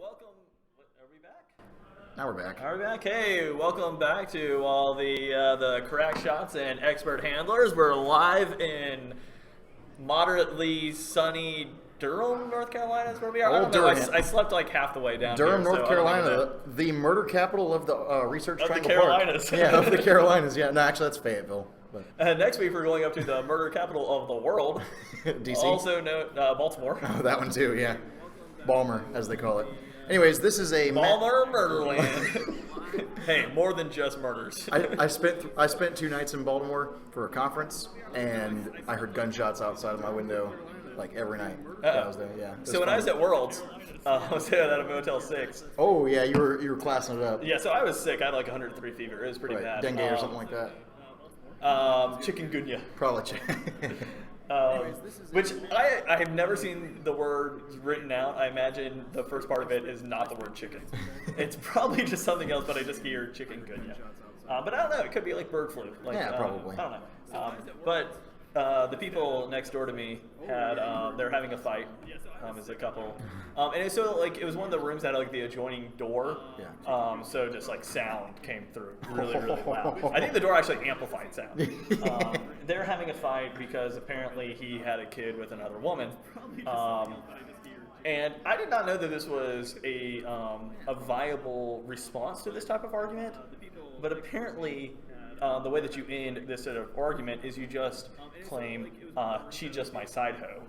welcome. Are we back? Now we're back. Are we back? Hey, welcome back to all the crack shots and expert handlers. We're live in moderately sunny Durham, North Carolina is where we are. I don't know. I slept like half the way down Durham, here, North Carolina, the murder capital of the Research Triangle Park. Of the Carolinas. Yeah, of the Carolinas. Yeah, no, actually that's Fayetteville. But. Next week we're going up to the murder capital of the world. DC? Also known Baltimore. Oh, that one too, yeah. Balmer, as they call it. Anyways, this is a... Balmer Murderland. Hey, more than just murders. I spent 2 nights in Baltimore for a conference, and I heard gunshots outside of my window like every night. I was there. Yeah. So when I was at Worlds, I was at a Motel 6. Oh yeah, you were classing it up. Yeah, so I was sick. I had like 103 fever. It was pretty bad. Dengue or something like that. Chikungunya. Probably. Which I have never seen the word written out. I imagine the first part of it is not the word chicken. It's probably just something else, but I just hear chikungunya. But I don't know. It could be like bird flu. Like, yeah, probably. I don't know. But the people next door to me had they're having a fight as a couple, and so like it was one of the rooms that had like the adjoining door. Yeah. So just like sound came through really loud. I think the door actually amplified sound. They're having a fight because apparently he had a kid with another woman. And I did not know that this was a viable response to this type of argument, but apparently the way that you end this sort of argument is you just claim, she just my side hoe.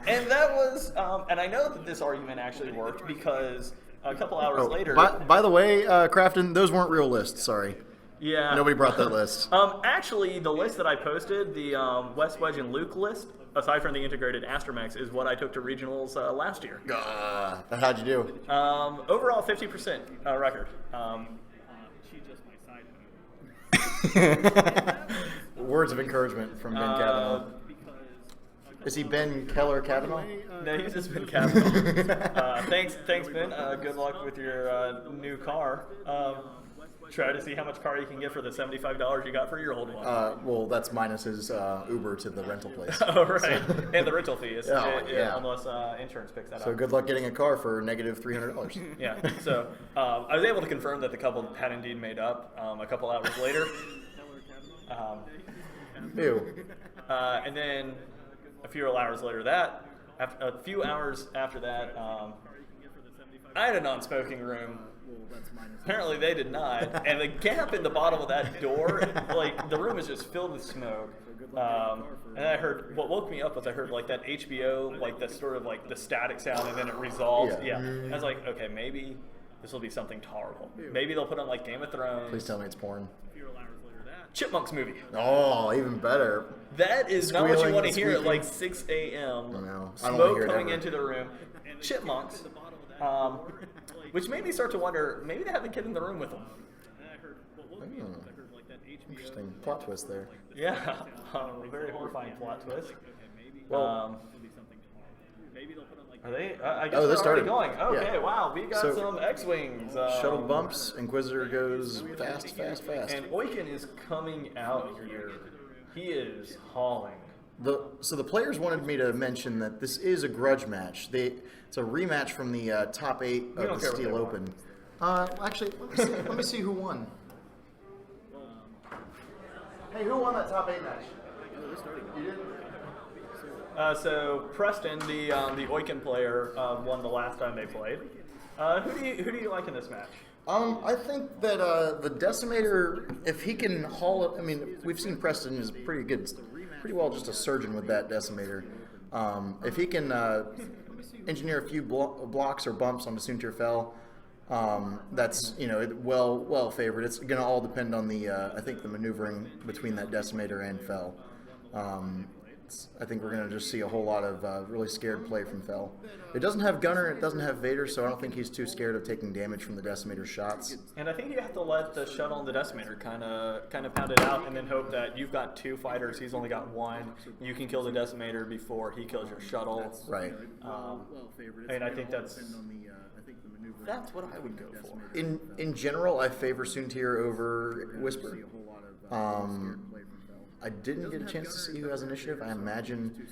And that was, and I know that this argument actually worked because a couple hours later... By the way, Crafton, those weren't real lists, sorry. Yeah. Nobody brought that list. Actually, the list that I posted, the West Wedge and Luke list, aside from the integrated Astramax, is what I took to regionals last year. How'd you do? Overall, 50% record. Words of encouragement from Ben Kavanaugh. Is he Ben Keller Kavanaugh? No, he's just Ben Kavanaugh. Thanks, Ben. Good luck with your new car. Try to see how much car you can get for the $75 you got for your old one. Well, that's minus his Uber to the rental place. Oh, right. And the rental fee is yeah. unless insurance picks that up. So good luck getting a car for negative $300. Yeah. So I was able to confirm that the couple had indeed made up a couple hours later. Ew. And then a few hours later a few hours after that, I had a non-smoking room. Apparently they did not, and the gap in the bottom of that door, like the room is just filled with smoke. And I heard, what woke me up was I heard like that HBO, like the sort of like the static sound, and then it resolved. Yeah. I was like, okay, maybe this will be something tolerable. Maybe they'll put on like Game of Thrones. Please tell me it's porn. Chipmunks movie. Oh, even better. That is not what you want to hear at like 6 a.m. No, Smoke coming into the room. Chipmunks. Which made me start to wonder, maybe they have the kid in the room with them. Interesting plot twist there. Yeah, a very horrifying plot twist. Well, are they? I guess they they're started already going. Okay, yeah. Wow, we got some X-Wings. Shuttle bumps, Inquisitor goes fast. And Oiken is coming out here. He is hauling. So the players wanted me to mention that this is a grudge match. It's a rematch from the top 8 of the Steel Open. Actually, let me see who won. Hey, who won that top 8 match? You did? So Preston, the Oiken player, won the last time they played. Who do you like in this match? I think that the Decimator, if he can haul it, I mean, we've seen Preston is pretty good, pretty well just a surgeon with that Decimator. If he can engineer a few blocks or bumps on the Soontir Fell, that's well favored. It's going to all depend on the I think the maneuvering between that Decimator and Fell. I think we're going to just see a whole lot of really scared play from Fell. It doesn't have Gunner, it doesn't have Vader, so I don't think he's too scared of taking damage from the Decimator shots. And I think you have to let the shuttle and the Decimator kind of pound it out and then hope that you've got 2 fighters, he's only got 1. You can kill the Decimator before he kills your shuttle. Right. And I think that's what I would go for. In general, I favor Soontir over Whisper. I didn't get a chance to see who has initiative. I imagine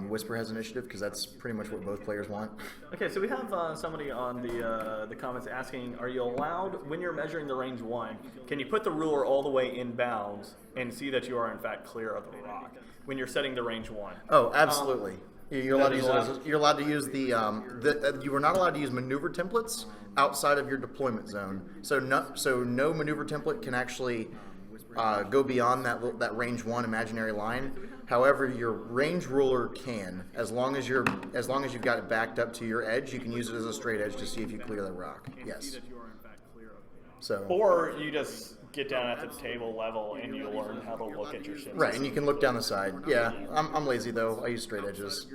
Whisper has initiative because that's pretty much what both players want. Okay, so we have somebody on the comments asking, are you allowed, when you're measuring the range 1, can you put the ruler all the way in bounds and see that you are in fact clear of the rock when you're setting the range 1? Oh, absolutely. You're allowed to use you're allowed to use you are not allowed to use maneuver templates outside of your deployment zone. So no maneuver template can actually go beyond that range 1 imaginary line. However, your range ruler can, as long as you've got it backed up to your edge, you can use it as a straight edge to see if you clear the rock. Yes. So. Or you just get down at the table level and you learn how to look at your ships. Right, and you can look down the side. Yeah, I'm lazy though. I use straight edges.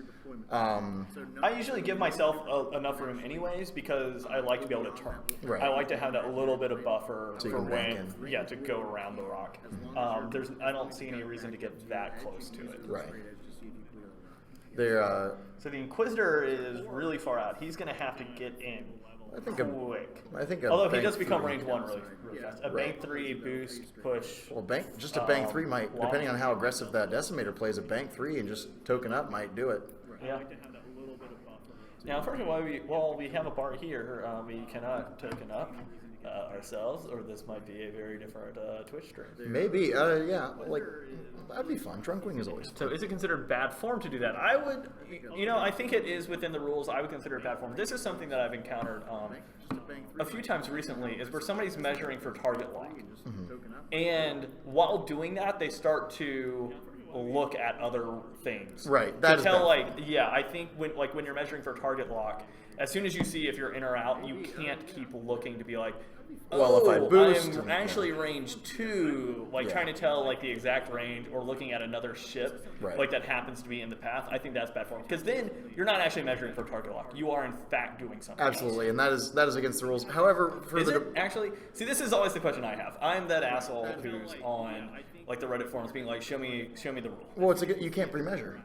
I usually give myself enough room anyways because I like to be able to turn. Right. I like to have that little bit of buffer So you for can bank when, to go around the rock. I don't see any reason to get that close to it. Right. So the Inquisitor is really far out. He's going to have to get in quick. Although he does become range 1 really fast. A bank 3 boost push. Well, a bank 3 might, depending on how aggressive that decimator plays, a bank 3 and just token up might do it. Yeah. Now, unfortunately, while we have a bar here, we cannot token up ourselves, or this might be a very different Twitch stream. Maybe, yeah, like, that'd be fun. Drunkwing is always fun. So is it considered bad form to do that? I would, I think it is within the rules. I would consider it bad form. This is something that I've encountered a few times recently, is where somebody's measuring for target lock. And while doing that, they start to look at other things. Right. That to tell, I think when you're measuring for target lock, as soon as you see if you're in or out, you can't keep looking to be like, well, if I boost, I'm actually range 2, trying to tell the exact range, or looking at another ship that happens to be in the path. I think that's bad form, because then you're not actually measuring for target lock. You are in fact doing something. Absolutely, else. And that is against the rules. However, actually, see, this is always the question I have. I'm that asshole who's on the Reddit forums being like, show me the rule. Well, you can't pre-measure.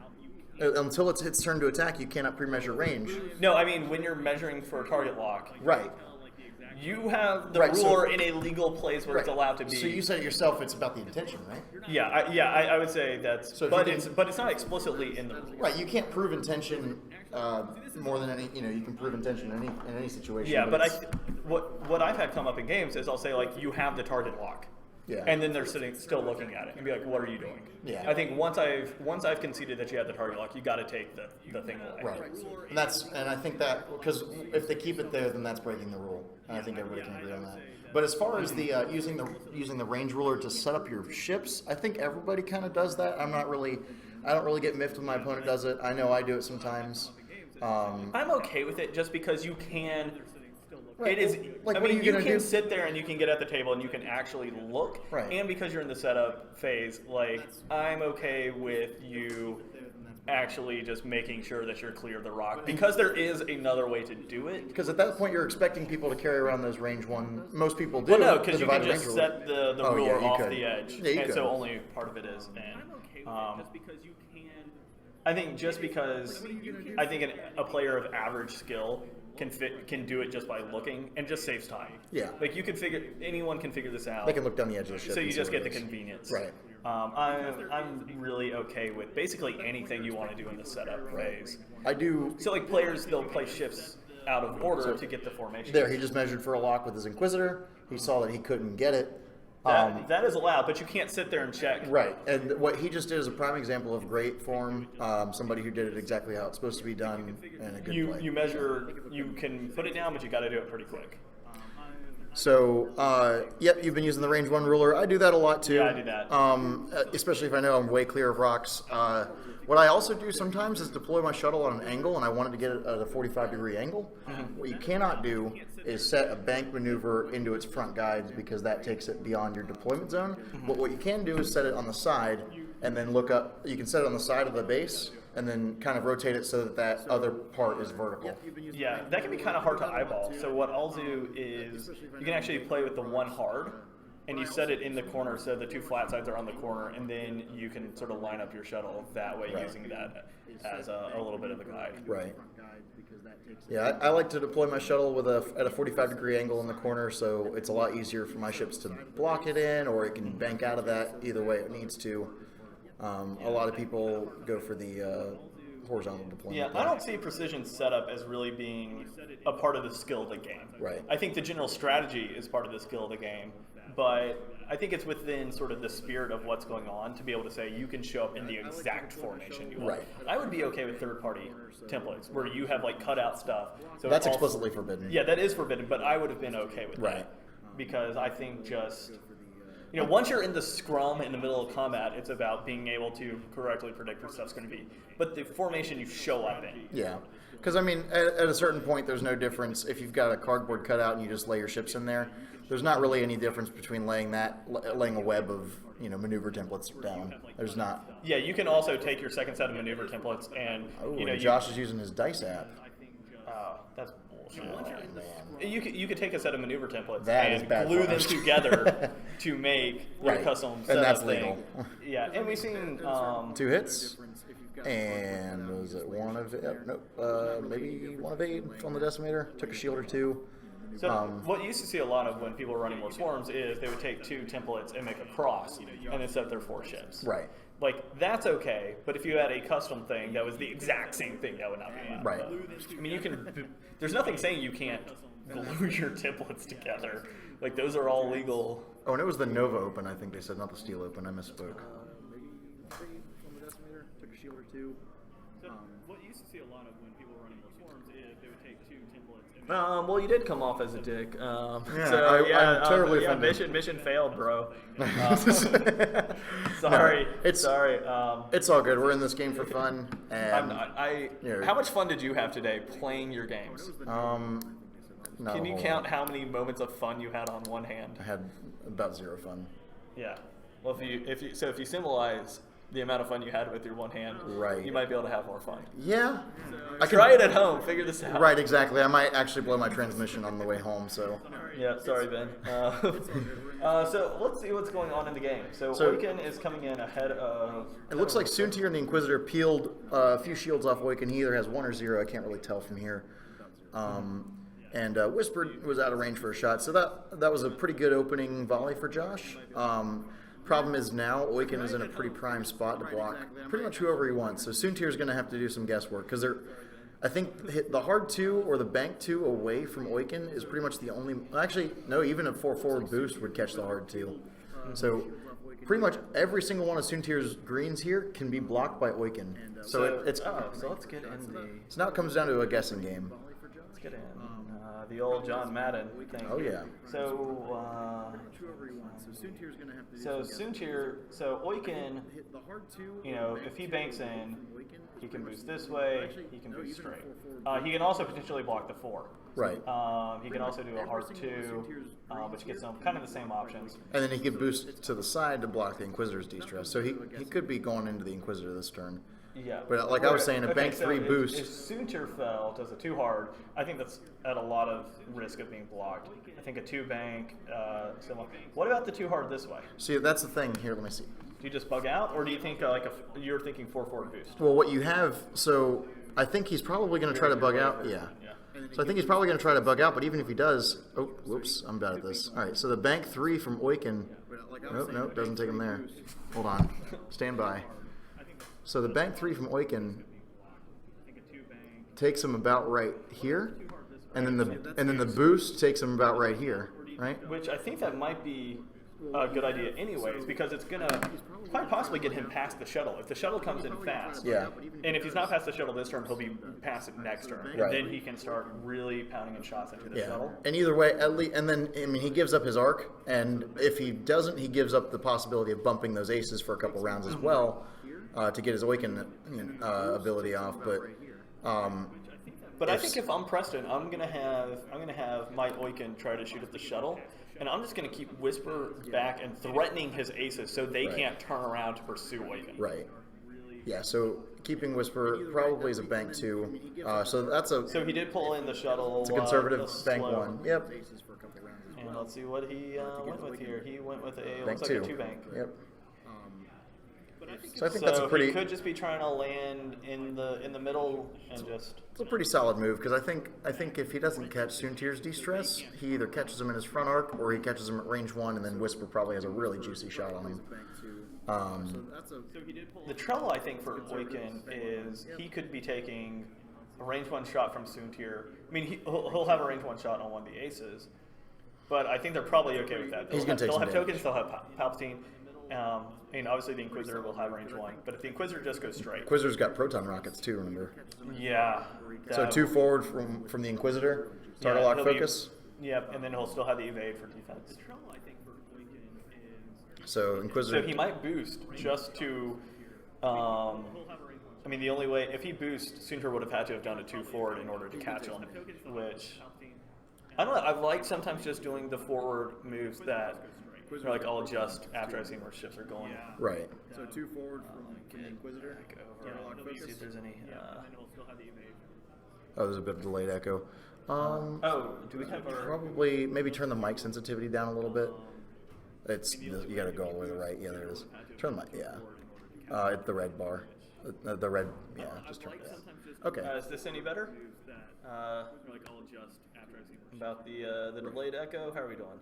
Until it's its turn to attack, you cannot pre-measure range. No, I mean when you're measuring for target lock. Right. You have the ruler in a legal place where it's allowed to be. So you said it yourself. It's about the intention, right? Yeah, I would say that's. So but it's not explicitly in the rules. Right. You can't prove intention more than any. You can prove intention in any situation. Yeah, but what I've had come up in games is I'll say you have the target lock. Yeah. And then they're still looking at it and be like, "What are you doing?" Yeah. I think once I've conceded that you have the target lock, you got to take the thing away. Right. And I think that because if they keep it there, then that's breaking the rule. And I think everybody can agree on that. But as far as the using the range ruler to set up your ships, I think everybody kind of does that. I don't really get miffed when my opponent does it. I know I do it sometimes. I'm okay with it just because you can. Right. It is. Like, you can sit there and you can get at the table and you can actually look. Right. And because you're in the setup phase, I'm okay with you actually just making sure that you're clear of the rock, because there is another way to do it. Because at that point you're expecting people to carry around those range 1. Most people do. Well, no, because you can just set the ruler off the edge, yeah, and so only part of it is. And I think just because I think a player of average skill can do it just by looking, and just saves time. Yeah. Anyone can figure this out. They can look down the edge of the ship. So you just get the convenience. Right. I'm really okay with basically anything you want to do in the setup phase. I do. So players, they'll play shifts out of order to get the formation. There, he just measured for a lock with his Inquisitor. He saw that he couldn't get it. That is allowed, but you can't sit there and check. Right, and what he just did is a prime example of great form. Somebody who did it exactly how it's supposed to be done in a good play. You measure, you can put it down, but you got to do it pretty quick. So, yep, you've been using the range 1 ruler. I do that a lot too. Yeah, I do that. Especially if I know I'm way clear of rocks. What I also do sometimes is deploy my shuttle on an angle, and I wanted to get it at a 45-degree angle. What you cannot do is set a bank maneuver into its front guides, because that takes it beyond your deployment zone. But what you can do is set it on the side, and then look up. You can set it on the side of the base, and then kind of rotate it so that other part is vertical. Yeah, that can be kind of hard to eyeball. So what I'll do is you can actually play with the 1 hard, and you set it in the corner so the 2 flat sides are on the corner, and then you can sort of line up your shuttle that way, using that as a little bit of a guide. Right. Yeah, I like to deploy my shuttle at a 45-degree angle in the corner, so it's a lot easier for my ships to block it in, or it can bank out of that either way it needs to. A lot of people go for the horizontal deployment. Yeah, I don't see precision setup as really being a part of the skill of the game. Right. I think the general strategy is part of the skill of the game, but I think it's within sort of the spirit of what's going on to be able to say you can show up in the exact formation you want. Right. I would be okay with third-party templates where you have like cutout stuff. So That's explicitly forbidden. Yeah, that is forbidden, but I would have been okay with Right. that because I think just once you're in the scrum in the middle of combat, it's about being able to correctly predict where stuff's going to be. But the formation you show up in. Yeah. Because, I mean, at a certain point, there's no difference. If you've got a cardboard cutout and you just lay your ships in there, there's not really any difference between laying a web of, maneuver templates down. There's not. Yeah, you can also take your second set of maneuver templates and, And Josh is using his dice app. Oh, that's bullshit. Oh, man. You could take a set of maneuver templates That is and bad glue for them us. together to make your Right. custom And setup that's thing. legal. Yeah, and we've seen 2 hits. And was it one of maybe one of 8 on the decimator? Took a shield or 2. So what you used to see a lot of when people were running more swarms is they would take 2 templates and make a cross and then set their 4 ships. Right. Like, that's okay, but if you had a custom thing that was the exact same thing, that would not be in. Right. But, I mean, there's nothing saying you can't glue your templates together. Like, those are all legal. Oh, and it was the Nova Open, I think they said, not the Steel Open. I misspoke. So what you used to see a lot of when people were running more swarms is they would take 2 templates and well, you did come off as a dick. I'm terribly offended. Mission failed, bro. Sorry. No, sorry. It's all good. We're in this game for fun. And I'm not. How much fun did you have today playing your games? Not Can a you whole count lot. how many moments of fun you had on one hand? I had about 0 fun. Yeah. Well, if you symbolize the amount of fun you had with your one hand, Right. you might be able to have more fun. Yeah. Try it at home. Figure this out. Right, exactly. I might actually blow my transmission on the way home, so. Yeah, sorry, Ben. So let's see what's going on in the game. So Oiken is coming in ahead of... It looks like Soontir and the Inquisitor peeled a few shields off Oiken. He either has 1 or 0. I can't really tell from here. And Whisper was out of range for a shot. So that was a pretty good opening volley for Josh. Problem is now Oiken is in a pretty prime spot to block pretty much whoever he wants. So Soontir is going to have to do some guesswork because I think the hard 2 or the bank 2 away from Oiken is pretty much the only. Actually, no, even a 4 forward boost would catch the hard 2. So pretty much every single one of Soontir's greens here can be blocked by Oiken. So let's get in the. So now it comes down to a guessing game. Let's get in the old John Madden thing. Oh yeah. So Oiken, if he banks in, he can boost this way, he can boost straight. He can also potentially block the 4. Right. He can also do a hard 2, which gets him kind of the same options. And then he could boost to the side to block the Inquisitor's de-stress. So he could be going into the Inquisitor this turn. Yeah. But like I was saying, a bank 3 boost. If Soontir fell, does a 2 hard, I think that's at a lot of risk of being blocked. I think a 2 bank, similar. What about the 2 hard this way? See, that's the thing. Here, let me see. Do you just bug out, or do you think you're thinking 4 forward boost? Well, what you have, so I think he's probably going to try to bug out. Yeah. So I think he's probably going to try to bug out, but even if he does, oh, whoops, I'm bad at this. All right, so the bank 3 from Oiken, nope, doesn't take him there. Hold on, stand by. So the bank 3 from Oiken takes him about right here, and then the boost takes him about right here, right? Which I think that might be a good idea anyways, because it's going to quite possibly get him past the shuttle. If the shuttle comes in fast, yeah. And if he's not past the shuttle this turn, he'll be past it next turn. And then he can start really pounding in shots into the shuttle. And either way, at least, and then, I mean, he gives up his arc, and if he doesn't, he gives up the possibility of bumping those aces for a couple rounds as well to get his Oiken ability off. But I think if I'm Preston, I'm gonna have my Oiken try to shoot at the shuttle, and I'm just gonna keep Whisper back and threatening his aces so they can't turn around to pursue Oiken. Right. Yeah. So keeping Whisper probably is a bank 2. So he did pull in the shuttle. It's a conservative bank 1. Yep. And let's see what he went with here. He went with a bank looks 2. like a 2 bank. Yep. So I think that's a pretty. He could just be trying to land in the middle and just. It's a pretty solid move because I think if he doesn't catch Soontir's de-stress, he either catches him in his front arc or he catches him at range 1, and then Whisper probably has a really juicy shot on him. The trouble, I think, for Boykin is he could be taking a range 1 shot from Soontir. I mean, he'll have a range 1 shot on one of the aces, but I think they're probably okay with that. He's going to take they'll some have damage. tokens, they'll have Palpatine. And obviously the Inquisitor will have range 1, but if the Inquisitor just goes straight. Inquisitor's got proton rockets too, remember? Yeah. So 2 forward from the Inquisitor, target lock focus. Yep, and then he'll still have the evade for defense. So Inquisitor. So he might boost just to. I mean, the only way if he boosts, Soontir would have had to have done a 2 forward in order to catch him, which I don't know. I've liked sometimes just doing the forward moves that are like I'll adjust after I've seen where shifts are going. Right. So 2 forward from the Inquisitor. Let me see if there's any. Oh, there's a bit of delayed echo. Do we have our? Probably maybe turn the mic sensitivity down a little bit. It's you got to go all the way to the right. Yeah, there it is. Turn the mic. Yeah. It's the red bar. The red. Yeah, just turn it down. Okay. Is this any better? About the delayed echo. How are we doing?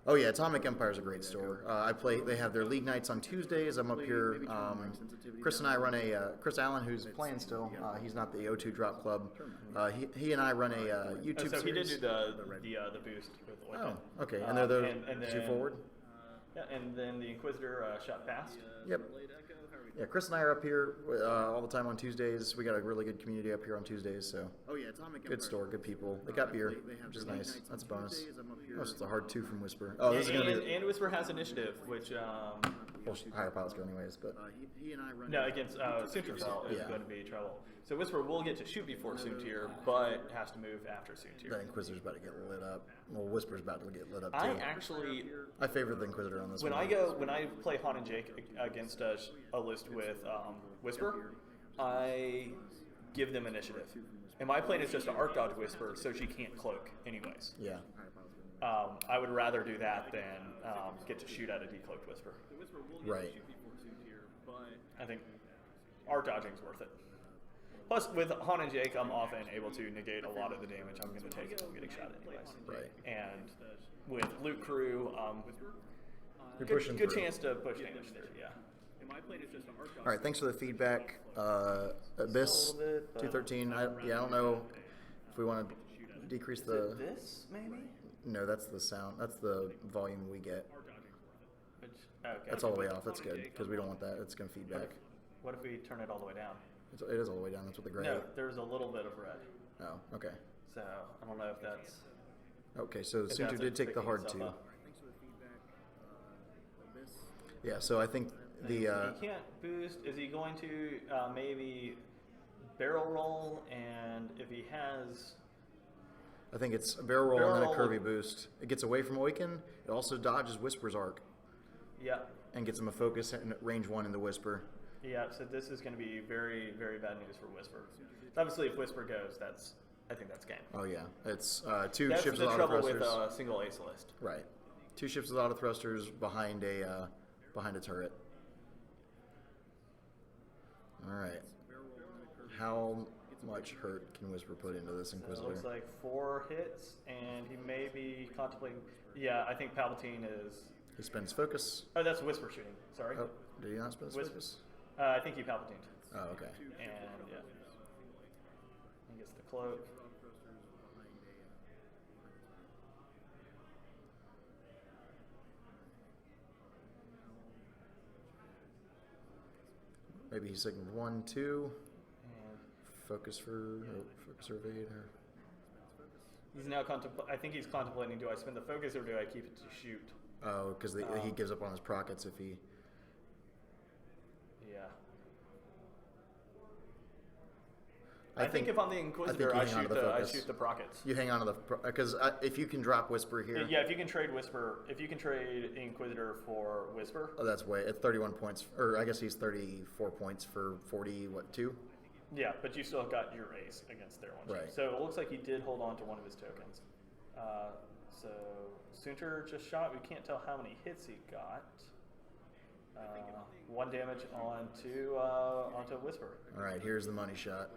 Oh yeah, Atomic Empire is a great store. They have their league nights on Tuesdays. I'm up here. Chris and I run Chris Allen, who's playing still. He's not the O2 Drop Club. He and I run a YouTube so series. he did do the boost with Boykin. Oh, okay. And they're the and 2 forward. Yeah, and then the Inquisitor shot past. Yep. Yeah, Chris and I are up here all the time on Tuesdays. We got a really good community up here on Tuesdays, so good store, good people. They got beer, which is nice. That's a bonus. Oh, it's a hard 2 from Whisper. Oh, this is going to be... And Whisper has initiative, which... well, higher pilots go anyways, but... No, against Soontir is going to be trouble. So Whisper will get to shoot before Soontir, but has to move after Soontir. That Inquisitor's about to get lit up. Well, Whisper's about to get lit up, too. I favor the Inquisitor on this when one. When I play Han and Jake against a list with Whisper, I give them initiative. And my plan is just to arc dodge Whisper so she can't cloak anyways. Yeah. I would rather do that than get to shoot at a decloaked Whisper. Right. I think arc dodging is worth it. Plus, with Han and Jake, I'm often able to negate a lot of the damage I'm going to take if I'm getting shot anyways. Right. And with Loot Crew, good chance to push damage there, yeah. All right, thanks for the feedback. Abyss 213. I don't know if we want to decrease the. This maybe? No, that's the sound. That's the volume we get. Okay. That's all the way off. That's good because we don't want that. It's going to feedback. What if we turn it all the way down? It is all the way down. That's what the gray. No, there's a little bit of red. Oh, okay. So I don't know if that's. Okay, so Soontir did take the hard 2. Yeah, so I think the. He can't boost. Is he going to maybe barrel roll? And if he has. I think it's a barrel roll and then a curvy boost. It gets away from Awaken. It also dodges Whisper's arc. Yeah. And gets him a focus and range 1 in the Whisper. Yeah, so this is going to be very, very bad news for Whisper. So obviously, if Whisper goes, I think that's game. Oh yeah, it's 2 that's ships the with trouble auto thrusters. with a single ace list. Right, 2 ships with auto thrusters behind a turret. All right, how much hurt can Whisper put into this Inquisitor? It looks like 4 hits, and he may be contemplating. Yeah, I think Palpatine is. He spends focus. Oh, that's Whisper shooting. Sorry. Oh, did he not spend focus? I think he Palpatined. Oh, okay. And yeah, he gets the cloak. Maybe he signaled 1, 2. And focus or evade. Or... He's now I think he's contemplating: do I spend the focus or do I keep it to shoot? Oh, because he gives up on his prockets if he. Yeah. I think if I'm the Inquisitor, I shoot the prockets. You hang on to the because if you can drop Whisper here. Yeah, if you can trade Whisper, if you can trade Inquisitor for Whisper. Oh, that's way at 31 points, or I guess he's 34 points for 2. Yeah, but you still got your ace against their one. Right. So it looks like he did hold on to one of his tokens. So Soontir just shot. We can't tell how many hits he got. 1 damage onto Whisper. All right, here's the money shot.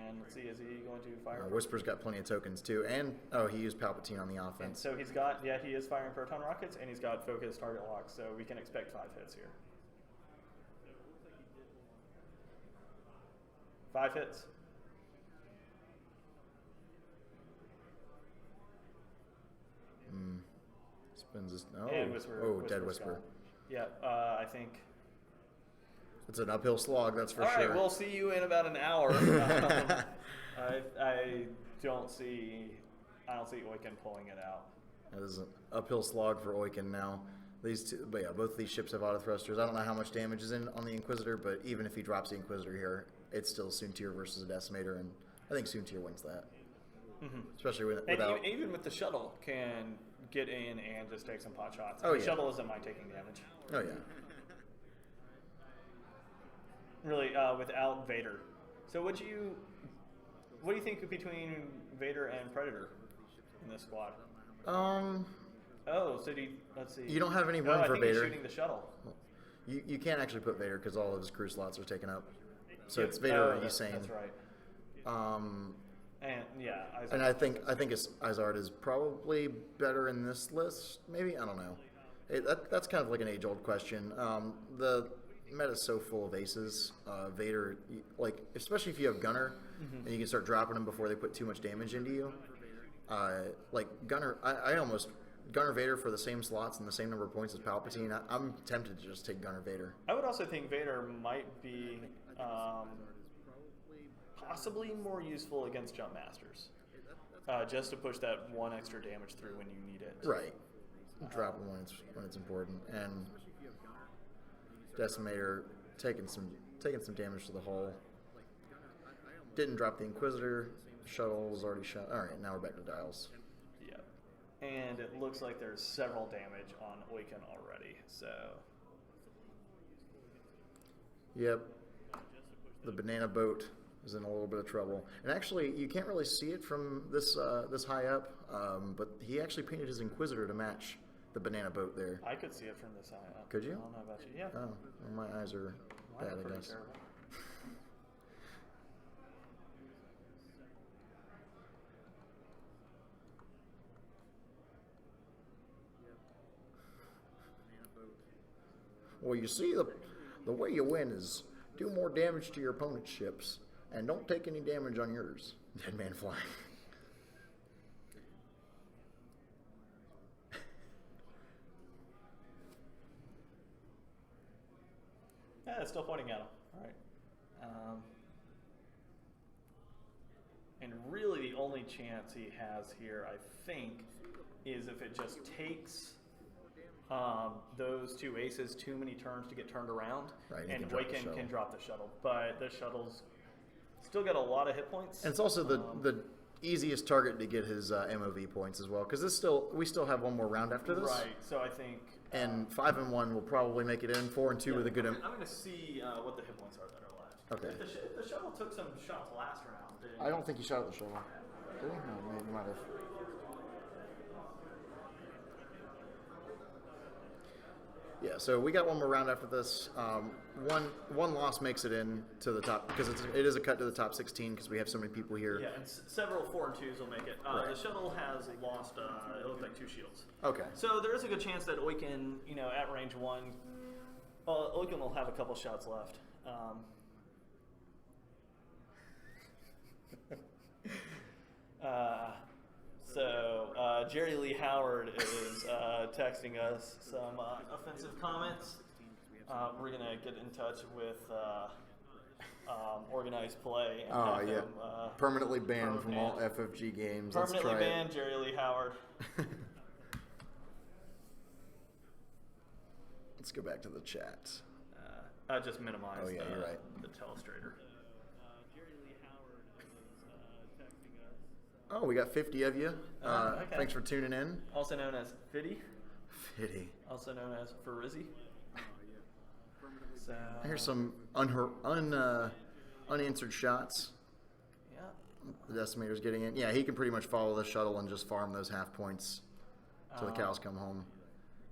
And let's see, is he going to fire? Whisper's got plenty of tokens too, and he used Palpatine on the And offense. so he's got, he is firing proton rockets, and he's got focused target lock, so we can expect 5 hits here. 5 hits. Spins this. And Whisper. Dead Whisper. Gone. Yeah, I think. It's an uphill slog, that's for All sure. right, we'll see you in about an hour. I don't see Oiken pulling it out. That is an uphill slog for Oiken now. These two, but yeah, both of these ships have auto thrusters. I don't know how much damage is in on the Inquisitor, but even if he drops the Inquisitor here, it's still Soontir versus a Decimator, and I think Soontir wins that. Especially without. And even with the shuttle, can get in and just take some pot shots. Oh, the yeah. shuttle isn't mind taking damage. Oh yeah. Really, without Vader. So what do you think between Vader and Predator in this squad? Oh, so let's see. You don't have any room I for think Vader. He's shooting the shuttle. You can't actually put Vader because all of his crew slots are taken up. So it's Vader or Usain. That's right. And yeah, Izard. And I think Izard is probably better in this list. Maybe, I don't know. That's kind of like an age-old question. The meta's so full of aces. Vader, like especially if you have Gunner, and you can start dropping them before they put too much damage into you. Like Gunner, I almost Gunner Vader for the same slots and the same number of points as Palpatine. I'm tempted to just take Gunner Vader. I would also think Vader might be possibly more useful against Jump Masters, just to push that one extra damage through when you need it. Right. Drop them when it's important, and Decimator taking some damage to the hull. Didn't drop the Inquisitor. Shuttle was already shot. All right, now we're back to dials. Yeah, and it looks like there's several damage on Oiken already. So. Yep. The banana boat is in a little bit of trouble, and actually, you can't really see it from this high up. But he actually painted his Inquisitor to match the banana boat there. I could see it from this high up. Could you? I don't know about you. Yeah. Oh, well, my eyes are Mine bad, are I pretty guess. terrible. Well, you see, the way you win is do more damage to your opponent's ships and don't take any damage on yours. Dead man flying. Yeah, it's still pointing at him. All right. And really, the only chance he has here, I think, is if it just takes those two aces too many turns to get turned around, Right, and Oiken can drop the shuttle. But the shuttle's still got a lot of hit points. And it's also the easiest target to get his MOV points as well, because we still have one more round after this. Right. So I think. And 5 and 1 will probably make it in. 4 and 2 with a good. I'm going to see what the hit points are that are left. Okay. If the shuttle took some shots last round, then I don't think he shot at the shuttle. Did he? No, maybe he might have. Yeah, so we got one more round after this. One loss makes it in to the top because it is a cut to the top 16 because we have so many people here. Yeah, and several 4 and 2s will make it. Right. The shuttle has lost, it looks like 2 shields. Okay. So there is a good chance that Oiken, at range 1, Oiken will have a couple shots left. Jerry Lee Howard is texting us some offensive comments. We're going to get in touch with Organized Play. And have them, permanently banned from all FFG games. Permanently Let's try banned Jerry Lee Howard. Let's go back to the chat. I just minimized Oh, yeah, you're right. the telestrator. Oh, we got 50 of you. Okay. Thanks for tuning in. Also known as Fiddy. Fitty. Also known as Farizzi. So, Here's some unanswered shots. yeah. The Decimator's getting in. Yeah, he can pretty much follow the shuttle and just farm those half points till the cows come home.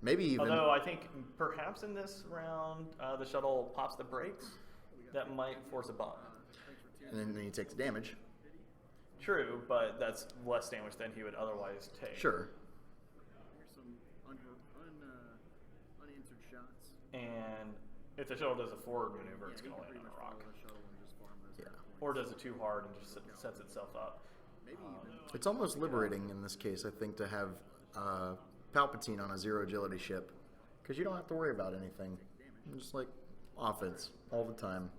Maybe even. Although I think perhaps in this round the shuttle pops the brakes, that might force a bump. and then he takes damage. True, but that's less damage than he would otherwise take. Sure. Here's some unanswered shots. And if the shuttle does a forward maneuver, it's Yeah, going to you land can on a rock. pretty much follow the shuttle and just farm those Yeah. airplanes. Or does it too hard and just sets itself up. Maybe even It's almost liberating in this case, I think, to have Palpatine on a zero agility ship, because you don't have to worry about anything. Just like offense all the time.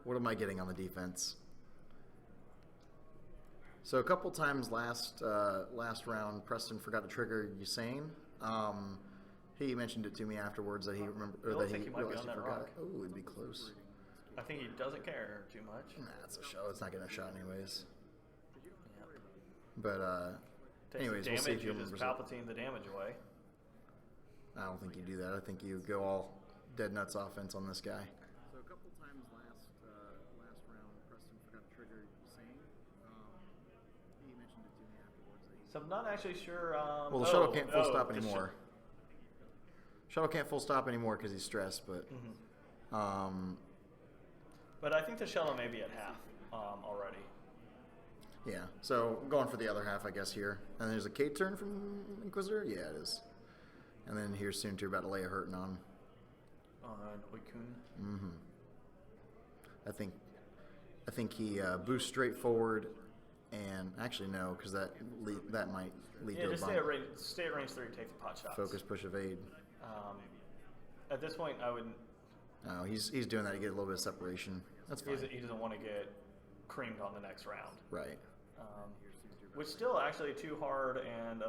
What am I getting on the defense? So a couple times last round, Preston forgot to trigger Usain. He mentioned it to me afterwards that he remembered, or I that think he he might be realized on he that forgot. rock. Oh, it'd be close. I think he doesn't care too much. Nah, it's a show. It's not getting a shot anyways. Yeah. But Takes anyways, the we'll see if damage, he uses remembers it. Palpatine the damage away. I don't think you do that. I think you go all dead nuts offense on this guy. so a couple times last round, Preston forgot to trigger Usain. He mentioned it to me afterwards. That he So I'm not actually sure. Well, the shuttle can't full stop the anymore. Shuttle can't full stop anymore because he's stressed, but But I think the shuttle may be at half already. yeah. So going for the other half, I guess, here. And there's a K turn from Inquisitor? Yeah, it is. And then here's soon too about to lay a hurting on. On Oikun. I think he boosts straight forward, and actually no, because that might lead Yeah, to a just bomb. stay at range 3, take the pot shots. Focus, push, evade. At this point, I would. No, he's doing that to get a little bit of separation. That's fine. He doesn't want to get creamed on the next round. Right. Which still actually too hard and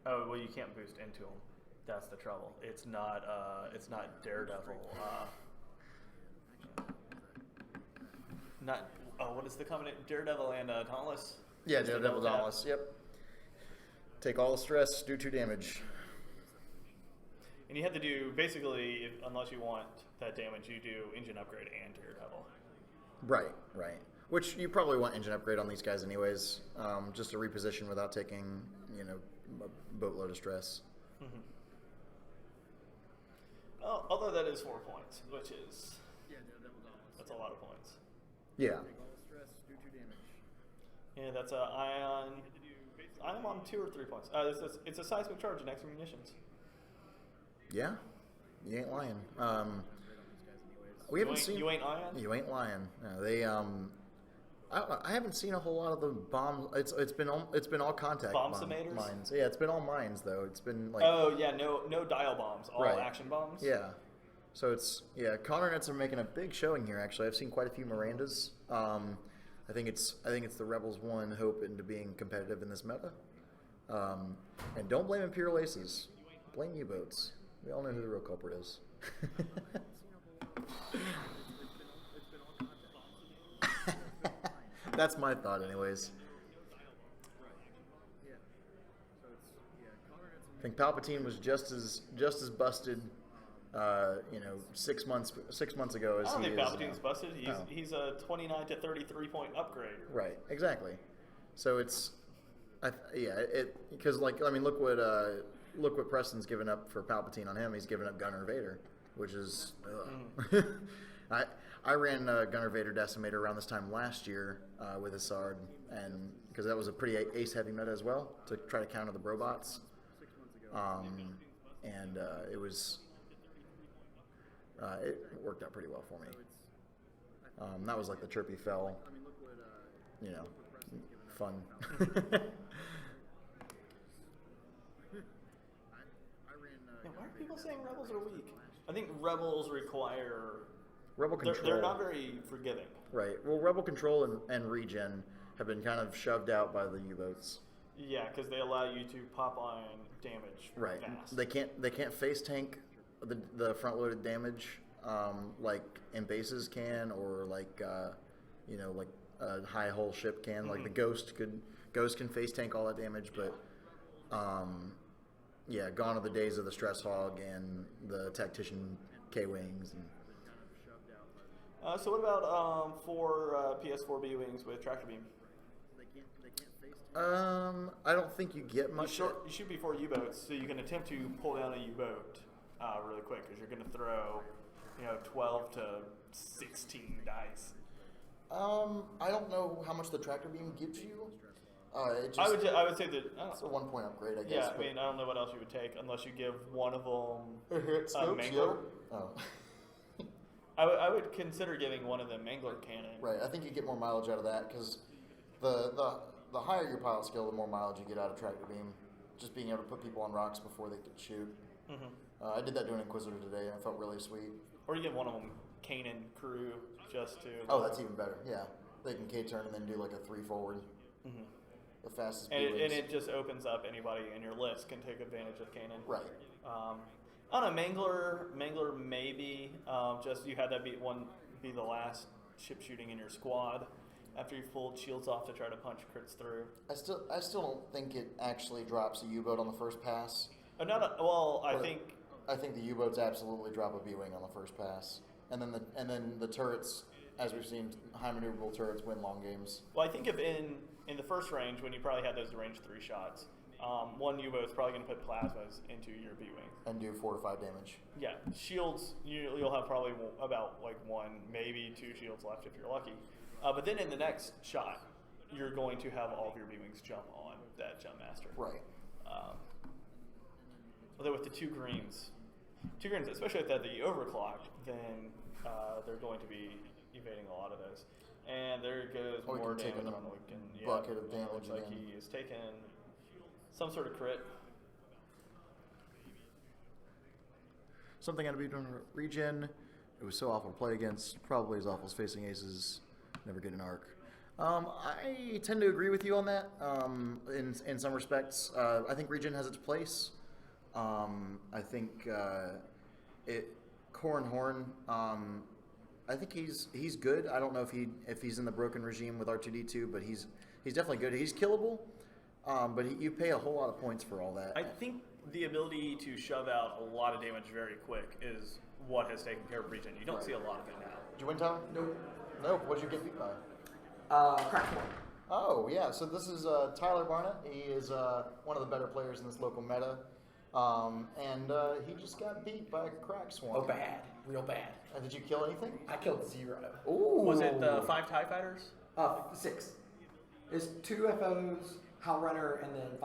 oh well, you can't boost into him. That's the trouble. It's not Daredevil. Not what is the covenant? Daredevil and Dauntless. Yeah, Just Daredevil double tap. Dauntless. Yep. Take all the stress, do 2 damage. And you have to do basically, unless you want that damage, you do engine upgrade and Daredevil. Right, right. Which you probably want engine upgrade on these guys anyways, just to reposition without taking, a boatload of stress. Oh, although that is 4 points, which is Daredevil Dauntless. that's a lot of points. Yeah. Take all the stress, do 2 damage. Yeah, that's a ion. I'm on 2 or 3 points. It's a seismic charge and extra munitions. Yeah. You ain't lying. We haven't seen. You ain't ion. You ain't lying. No, they I haven't seen a whole lot of the bombs. It's been all contact Bomb-sumators? mines. Yeah, it's been all mines though. It's been like Oh yeah, no dial bombs, all Right. action bombs. yeah. So it's Connor Nets are making a big showing here. Actually, I've seen quite a few Mirandas. I think it's the Rebels one hope into being competitive in this meta. And don't blame Imperial Aces. Blame U-boats. We all know who the real culprit is. That's my thought, anyways. Yeah. So it's Connor Nets I think Palpatine was just as busted, 6 months ago as I don't he think is Palpatine's now. busted. No. He's a 29 to 33 point upgrade. Right, exactly. So it's, because look what Preston's given up for Palpatine on him. He's given up Gunner Vader, which is, I ran Gunner Vader Decimator around this time last year with Assard, and because that was a pretty ace heavy meta as well to try to counter the Brobots. 6 months ago. And it was, it worked out pretty well for me. That was like the chirpy fell, I mean, look what Preston's given up. fun. I ran. Yeah, why are people saying Rebels are weak? I think Rebels require. Rebel Control. They're not very forgiving. Right. Well, Rebel Control and Regen have been kind of shoved out by the U-boats. Yeah, because they allow you to pop on damage Right. fast. They can't face tank the front loaded damage like in bases can, or like a high hull ship can. Like the Ghost can face tank all that damage, but gone are the days of the Stress Hog and the Tactician K-Wings. And So what about for PS4 B-Wings with Tractor Beam? They can't face. I don't think you get much. You shoot before U-boats, so you can attempt to pull down a U-boat really quick, because you're going to throw 12 to 16 dice I don't know how much the tractor beam gives you. It just, I would say that. it's a 1 point upgrade, I guess. Yeah, I but mean, I don't know what else you would take unless you give one of them it a scopes, mangler. yeah. Oh. I would consider giving one of them mangler cannon. Right, I think you get more mileage out of that because the higher your pilot skill, the more mileage you get out of tractor beam. Just being able to put people on rocks before they could shoot. Mm-hmm. I did that doing Inquisitor today, and it felt really sweet. Or you give one of them cannon crew just to. Oh, that's even better. Yeah, they can K-turn and then do like a 3 forward. Mm-hmm. The fastest. And it just opens up anybody in your list can take advantage of cannon. Right. On a mangler maybe. Just you had that be the last ship shooting in your squad after you pulled shields off to try to punch crits through. I still don't think it actually drops a U-boat on the first pass. I think the U-boats absolutely drop a B-wing on the first pass, and then the turrets, as we've seen, high maneuverable turrets win long games. Well, I think if in the first range when you probably had those range 3 shots, one U-boat's probably going to put plasmas into your B-wing And do 4 to 5 damage. Yeah, shields you'll have probably about like 1, maybe 2 shields left if you're lucky. But then in the next shot, you're going to have all of your B-wings jump on that jump master. Right. Although with the 2 greens, especially if they're the overclocked, then they're going to be evading a lot of those. And there goes more damage on the weekend. Bucket of damage. Looks like he has taken some sort of crit. Something had to be done to regen. It was so awful to play against. Probably as awful as facing aces. Never get an arc. I tend to agree with you on that. In some respects, I think regen has its place. I think Corrin Horn. I think he's good. I don't know if he's in the broken regime with R2D2, but he's definitely good. He's killable, but you pay a whole lot of points for all that. I think the ability to shove out a lot of damage very quick is what has taken care of regen. You don't see a lot of it now. Did you win, Tyler? Nope. Nope. What did you get beat by? Crack one. Oh, yeah. So this is Tyler Barnett. He is one of the better players in this local meta. And he just got beat by a crack swarm. Oh, bad. Real bad. Did you kill anything? I killed 0. Ooh. Was it the 5 TIE fighters? 6. There's 2 FOs, Hal Runner, and then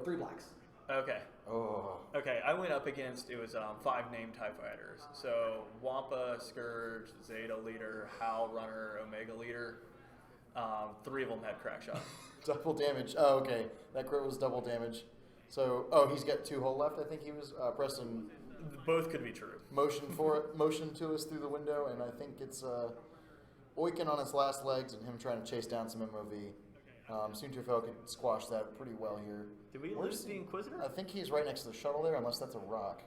3 blacks. Okay. Oh. Okay, I went up against, it was 5 named TIE fighters. So, Wampa, Scourge, Zeta Leader, Hal Runner, Omega Leader. 3 of them had crack shot. Double damage. Oh, okay. That crit was double damage. So, he's got 2 hull left. I think he was Preston. Both could be true. Motion to us through the window, and I think it's Oiken on his last legs and him trying to chase down some MOV. Soontirfell could squash that pretty well here. Did we lose the Inquisitor? I think he's right next to the shuttle there, unless that's a rock.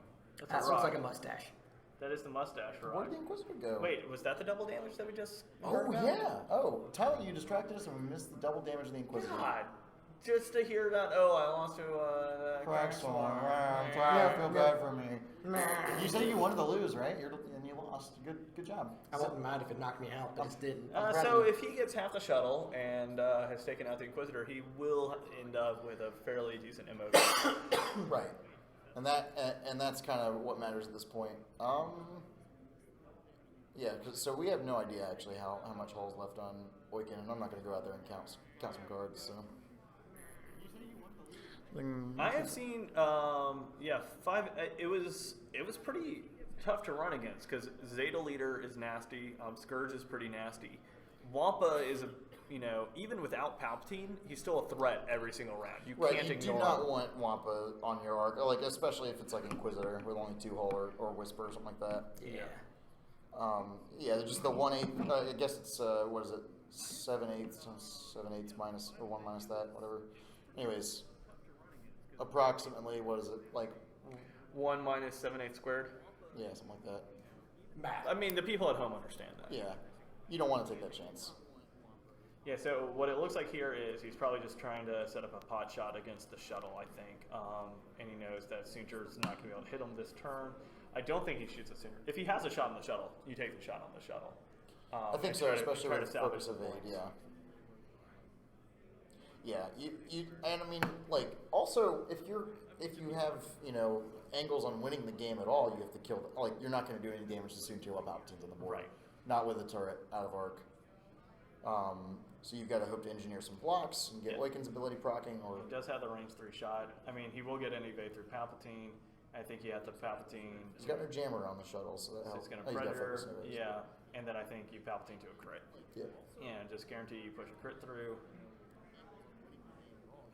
That looks like a mustache. That is the mustache rock. Where did the Inquisitor go? Wait, was that the double damage that we just Oh, heard about? yeah. Oh, Tyler, you distracted us and we missed the double damage of the Inquisitor. God. Just to hear about, I lost to Crack swarm. I feel bad for me. You said you wanted to lose, right? And you lost. Good job. I wouldn't mind if it knocked me out, but it didn't. So if he gets half the shuttle and has taken out the Inquisitor, he will end up with a fairly decent MOV. Right. And that's kind of what matters at this point. Yeah, so we have no idea actually how much hull's left on Oiken, and I'm not going to go out there and count some cards. So I have seen, 5. It was pretty tough to run against because Zeta Leader is nasty. Scourge is pretty nasty. Wampa is even without Palpatine, he's still a threat every single round. You can't ignore. You do not want Wampa on your arc, like especially if it's like Inquisitor with only 2 hull or Whisper or something like that. Yeah. Just the 1/8. I guess it's what is it? 7/8 minus or 1 minus that, whatever. Anyways, approximately what is it like? 1 minus 7/8 squared. Yeah, something like that. Math. I mean, the people at home understand that. Yeah, you don't want to take that chance. Yeah, so what it looks like here is he's probably just trying to set up a pot shot against the shuttle, I think. And he knows that Soontir's not going to be able to hit him this turn. I don't think he shoots a Soontir. If he has a shot on the shuttle, you take the shot on the shuttle. I think so, especially with focus of evade, yeah. Yeah, you and I mean, like, also if you have angles on winning the game at all, you have to kill. Like, you're not going to do any damage to Soontir while Palpatine's on the board. Right. Not with a turret out of arc. So you've got to hope to engineer some blocks and get Yeah. Oiken's ability proccing, or He does have the range 3 shot. I mean, he will get an evade through Palpatine. I think he has the Palpatine. he's got no jammer on the shuttle, so that So helps. he's going Oh, to he's got Predator. focus anyways. Yeah. And then I think you Palpatine to a crit. Yeah. Yeah, just guarantee you push a crit through.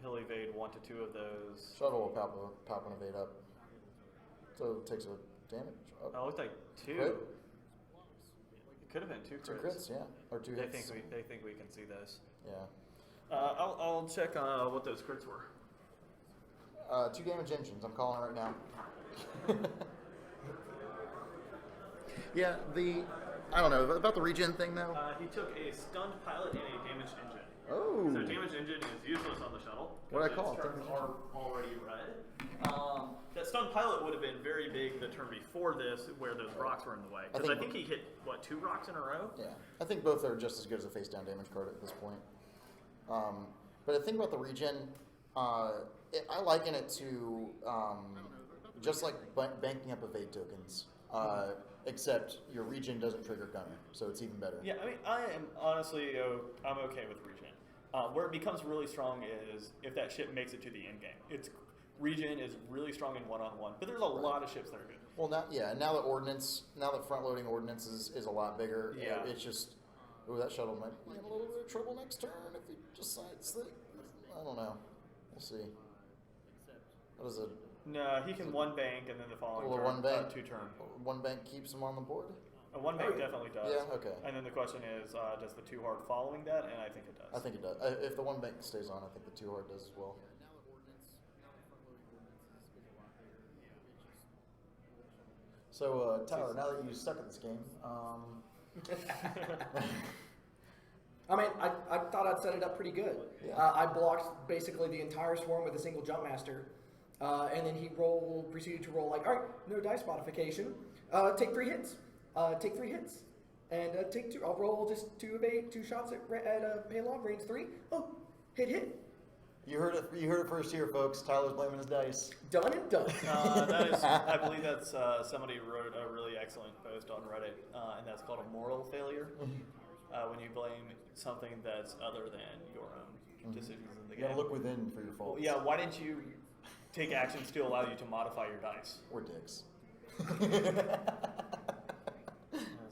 He'll evade 1 to 2 of those. Shuttle will pop an evade up. So it takes a damage. Oh, it looked like 2. Crit? It could have been 2 Two crits. crits, yeah. Or 2 They hits. think we can see this. Yeah. I'll check what those crits were. 2 damage engines, I'm calling right now. Yeah, I don't know, about the regen thing though. He took a stunned pilot and a damaged engine. Oh. So damaged engine is useless on the shuttle. What'd I because call its it? turns are already red. That stunned pilot would have been very big the turn before this, where those rocks were in the way. Because I think he hit, 2 rocks in a row? Yeah, I think both are just as good as a face down damage card at this point. But the thing about the regen, I liken it to just like banking up evade tokens, except your regen doesn't trigger gunner, so it's even better. Yeah, I mean, I am honestly, I'm okay with regen. Where it becomes really strong is if that ship makes it to the end game. Regen is really strong in one-on-one, but there's a lot of ships that are good. Well, now that front-loading ordnance is a lot bigger. Yeah. It's just, that shuttle might be in a little bit of trouble next turn if he decides that. I don't know. We'll see. What is it? No, he can 1 bank and then the following Well, turn, 1 bank. 2 turn. 1 bank keeps him on the board. A 1 bank definitely does. Yeah, okay. And then the question is, does the 2 hard following that? And I think it does. I think it does. If the 1 bank stays on, I think the 2 hard does as well. Now that front-loading ordnance is a lot bigger. It just So, Tyler, now that you suck at this game, I mean, I thought I'd set it up pretty good. Yeah. I blocked basically the entire swarm with a single jump master, and then he proceeded to roll like, all right, no dice modification. Take 3 hits. Take 3 hits, and take 2. I'll roll just 2 shots at payload range 3. Oh, hit. you heard it first here, folks. Tyler's blaming his dice. Done and done. I believe that's somebody wrote a really excellent post on Reddit, and that's called a moral failure. When you blame something that's other than your own decisions in the You game. gotta look within for your faults. Yeah, why didn't you take actions to allow you to modify your dice? Or dicks. That's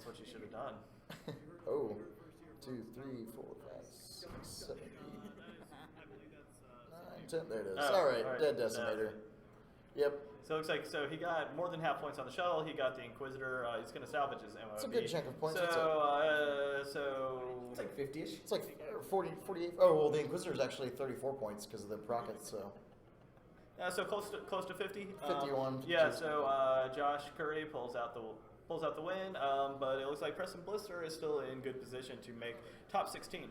what you should have done. Oh, 2, 3, 4, 5, 6, 7, 8, 9, 10. There it is. Oh, all right, all right. dead decimator. Yep. So it looks like he got more than half points on the shuttle. He got the Inquisitor. He's going to salvage his MOB. It's a good chunk of points. So It's like 50-ish. It's like 40, 48. Oh, well, the Inquisitor is actually 34 points because of the rockets, so. so close to 50. 51. Yeah. So Josh Curry pulls out the win. But it looks like Preston Blister is still in good position to make top 16.